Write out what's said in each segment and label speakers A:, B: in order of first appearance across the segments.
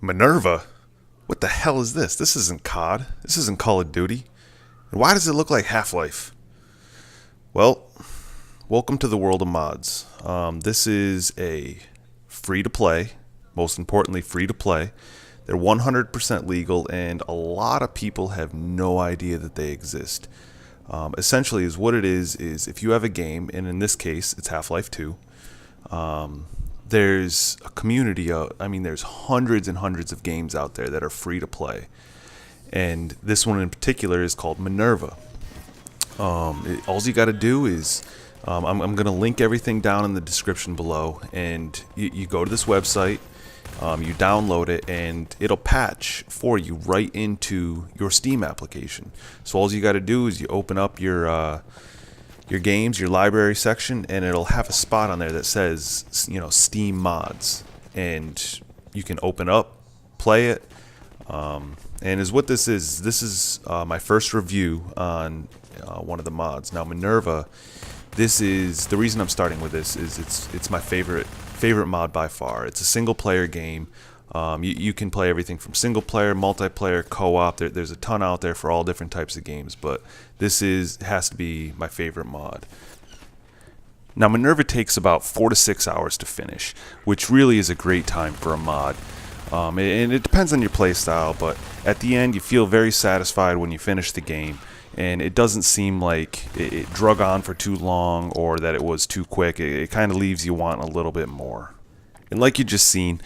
A: Minerva? What the hell is this? This isn't COD. This isn't Call of Duty. And why does it look like Half-Life? Well, welcome to the world of mods. This is a free-to-play, most importantly free-to-play. They're 100% legal, and a lot of people have no idea that they exist. Essentially, is what it is if you have a game, and in this case, it's Half-Life 2. There's a community there's hundreds and hundreds of games out there that are free to play, and this one in particular is called Minerva. All you got to do is I'm going to link everything down in the description below, and you go to this website, you download it, and it'll patch for you right into your Steam application. So all you got to do is you open up your games, your library section, and it'll have a spot on there that says, Steam mods, and you can open up, play it, and is what this is. This is my first review on one of the mods. Now, Minerva, this is the reason I'm starting with this is it's my favorite mod by far. It's a single player game. You can play everything from single player, multiplayer, co-op. There's a ton out there for all different types of games, but this has to be my favorite mod. Now, Minerva takes about 4 to 6 hours to finish, which really is a great time for a mod. And it depends on your playstyle, but at the end you feel very satisfied when you finish the game, and it doesn't seem like it drug on for too long or that it was too quick. It kind of leaves you wanting a little bit more. And like you just seen,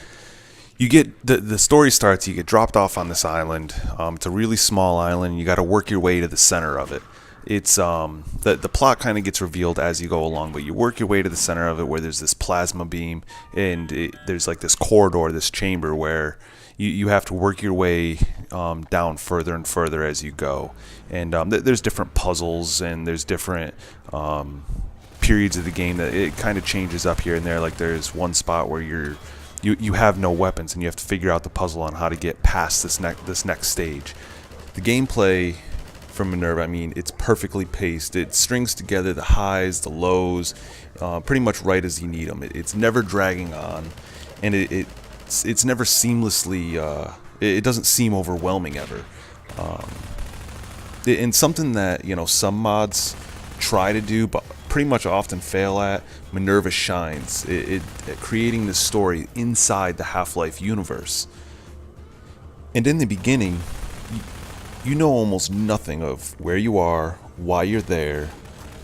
A: you get the story starts. You get dropped off on this island. It's a really small island. You got to work your way to the center of it. It's the plot kind of gets revealed as you go along, but you work your way to the center of it where there's this plasma beam, and there's like this corridor, this chamber where you have to work your way down further and further as you go. And there's different puzzles, and there's different periods of the game that it kind of changes up here and there. Like there's one spot where you have no weapons, and you have to figure out the puzzle on how to get past this next stage. The gameplay from Minerva, it's perfectly paced. It strings together the highs, the lows, pretty much right as you need them. It's never dragging on, and it's never seamlessly. It doesn't seem overwhelming ever. And something that some mods try to do, but pretty much often fail at, Minerva shines at creating this story inside the Half-Life universe. And in the beginning, you know almost nothing of where you are, why you're there,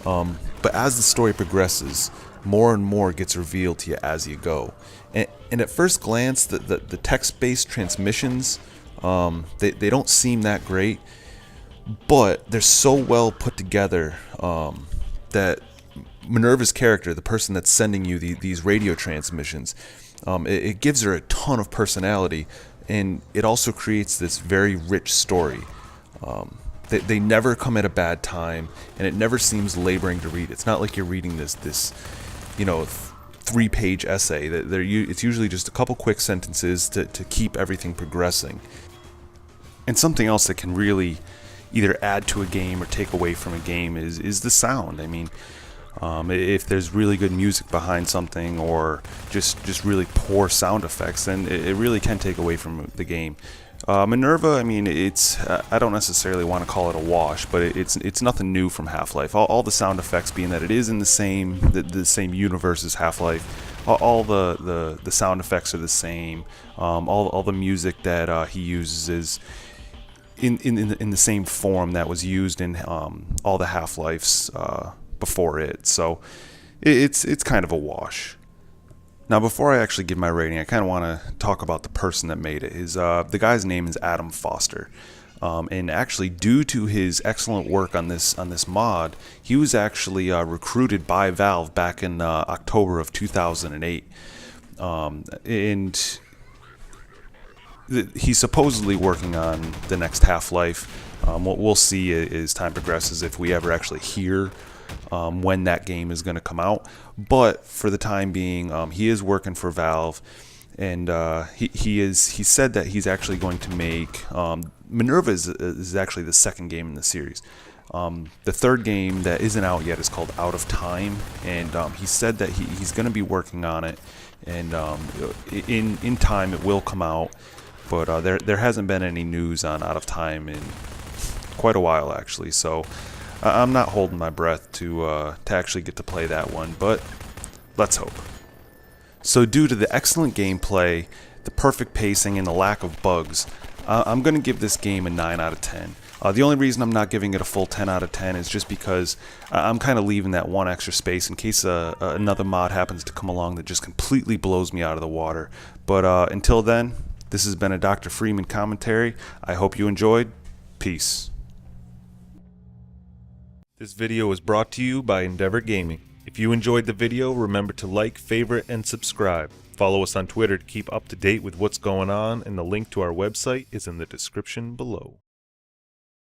A: but as the story progresses, more and more gets revealed to you as you go. And at first glance, the text-based transmissions, they don't seem that great, but they're so well put together that Minerva's character, the person that's sending you these radio transmissions, it gives her a ton of personality, and it also creates this very rich story. They never come at a bad time, and it never seems laboring to read. It's not like you're reading this 3-page essay. It's usually just a couple quick sentences to keep everything progressing. And something else that can really either add to a game or take away from a game is the sound. If there's really good music behind something, or just really poor sound effects, then it really can take away from the game. Minerva, it's I don't necessarily want to call it a wash, but it's nothing new from Half-Life. All the sound effects, being that it is in the same universe as Half-Life, all the sound effects are the same. All the music that he uses is in the same form that was used in all the Half-Lifes before it. So it's kind of a wash. Now, before I actually give my rating, I kind of want to talk about the person that made it. The guy's name is Adam Foster, and actually, due to his excellent work on this mod, he was actually recruited by Valve back in October of 2008, and he's supposedly working on the next Half-Life. We'll see as time progresses if we ever actually hear when that game is going to come out, but for the time being, he is working for Valve, and he said that he's actually going to make Minerva is actually the second game in the series. The third game that isn't out yet is called Out of Time, and he said that he's going to be working on it, and in time it will come out. but there hasn't been any news on Out of Time in quite a while, actually. So I'm not holding my breath to actually get to play that one, but let's hope. So due to the excellent gameplay, the perfect pacing, and the lack of bugs, I'm going to give this game a 9 out of 10. The only reason I'm not giving it a full 10 out of 10 is just because I'm kind of leaving that one extra space in case another mod happens to come along that just completely blows me out of the water. But until then, this has been a Dr. Freeman commentary. I hope you enjoyed. Peace. This video was brought to you by Endeavour Gaming. If you enjoyed the video, remember to like, favorite, and subscribe. Follow us on Twitter to keep up to date with what's going on, and the link to our website is in the description below.